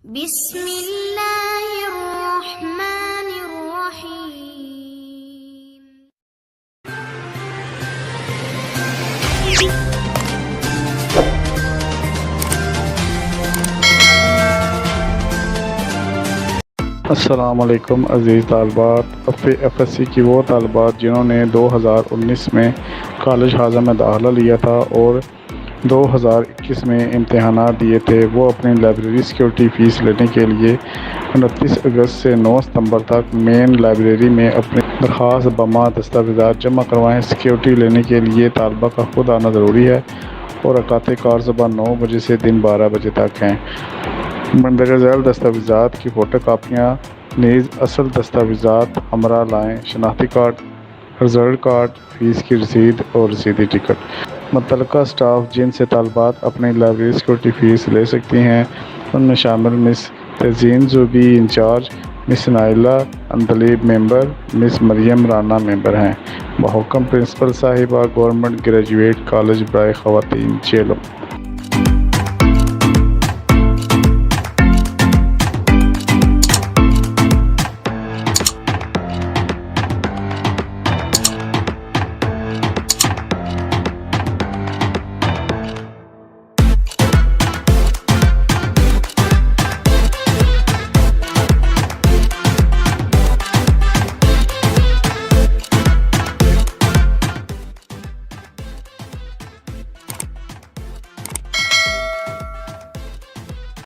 बिस्मिल्लाहिर्रहमानिर्रहीम। अस्सलामुअलैकुम अज़ीज़ तालबात। FSC की वो तालबात जिन्होंने 2019 में कॉलेज हाज़ा में दाखिला लिया था और 2021 में इम्तहानात दिए थे, वो अपनी लाइब्रेरी सिक्योरिटी फ़ीस लेने के लिए 29 अगस्त से 9 सितंबर तक मेन लाइब्रेरी में अपनी दरख्वास्त बमा दस्तावेज़ात जमा करवाएँ। सिक्योरिटी लेने के लिए तालबा का खुद आना ज़रूरी है और अकाते कार सुबह 9 बजे से दिन 12 बजे तक हैं। मंदरजा झैल दस्तावेज़ात की फ़ोटो कापियाँ नीज़ असल दस्तावेज़ात हमरा लाएँ, शनाख्ती कार्ड, रिज़ल्ट कार्ड, फ़ीस की रसीद और रसीदी टिकट। मुतल्लिका स्टाफ जिनसे तालबात अपनी लाइब्रेरी सिक्योरिटी फ़ीस ले सकती हैं उनमें शामिल miss Tazeen Zubi in charge, miss Naila Andleeb member, miss Maryam Rana member हैं। बहुक्म प्रिंसिपल साहिबा, गवर्नमेंट ग्रेजुएट कॉलेज बराए ख़वातीन चेलो।